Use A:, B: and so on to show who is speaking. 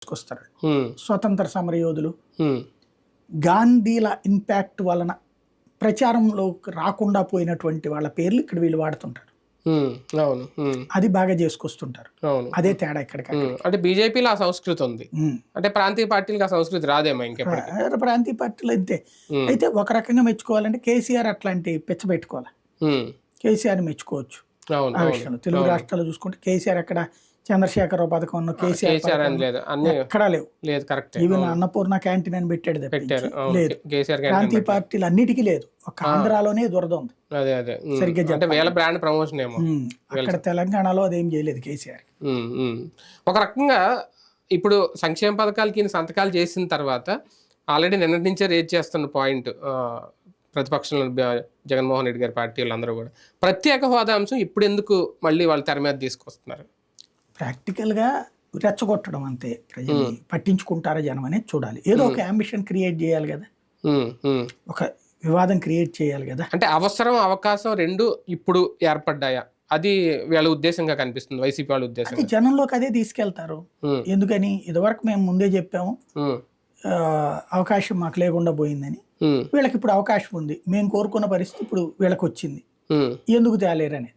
A: తీసుకొస్తారు. స్వతంత్ర సమరయోధులు, గాంధీల ఇంపాక్ట్ వలన ప్రచారంలోకి రాకుండా పోయినటువంటి వాళ్ళ పేర్లు ఇక్కడ వీళ్ళు వాడుతుంటారు. అది బాగా చేసుకొస్తుంటారు. అదే తేడా ఇక్కడ.
B: అంటే బీజేపీలో ఆ సంస్కృతి ఉంది, అంటే ప్రాంతీయ పార్టీలకు ఆ సంస్కృతి రాదేమో ఇంకా.
A: ప్రాంతీయ పార్టీలు అంతే. అయితే ఒక రకంగా మెచ్చుకోవాలంటే కేసీఆర్ అట్లాంటి పిచ్చ పెట్టుకోవాలి. కేసీఆర్ మెచ్చుకోవచ్చు ఆ విషయంలో. తెలుగు రాష్ట్రాల్లో చూసుకుంటే కేసీఆర్ అక్కడ చంద్రశేఖరరావు పథకం కేసీఆర్ ఎక్కడా లేవు. ఈవెన్ అన్నపూర్ణ క్యాంటీన్ అని పెట్టాడు లేదు. ప్రాంతీయ పార్టీలు అన్నిటికీ లేదు, ఒక ఆంధ్రాలోనే దురద ఉంది సరిగ్గా. అక్కడ తెలంగాణలో అదేం చేయలేదు కేసీఆర్.
B: ఒక రకంగా ఇప్పుడు సంక్షేమ పథకాలకి సంతకాలు చేసిన తర్వాత ఆల్రెడీ నిన్నటి నుంచే రేజ్ చేస్తున్న పాయింట్ ప్రతిపక్షంలో జగన్మోహన్ రెడ్డి గారి పార్టీ వాళ్ళందరూ కూడా ప్రత్యేక హోదా అంశం ఇప్పుడు ఎందుకు మళ్ళీ వాళ్ళు తెర మీద తీసుకొస్తున్నారు?
A: ప్రాక్టికల్గా రెచ్చగొట్టడం అంతే. ప్రజల్ని పట్టించుకుంటారా జనం అనేది చూడాలి. ఏదో ఒక అంబిషన్ క్రియేట్ చేయాలి కదా, ఒక వివాదం క్రియేట్ చేయాలి కదా.
B: అంటే అవసరం అవకాశం రెండు ఇప్పుడు ఏర్పడ్డాయా? అది వీళ్ళ ఉద్దేశంగా కనిపిస్తుంది, వైసీపీ వాళ్ళ ఉద్దేశం.
A: అది జనంలోకి అదే తీసుకెళ్తారు. ఎందుకని ఇదివరకు మేము ముందే చెప్పాము అవకాశం మాకు లేకుండా పోయిందని. వీళ్ళకి ఇప్పుడు అవకాశం ఉంది, మేము కోరుకున్న పరిస్థితి ఇప్పుడు వీళ్ళకి వచ్చింది, ఎందుకు తేలేరని.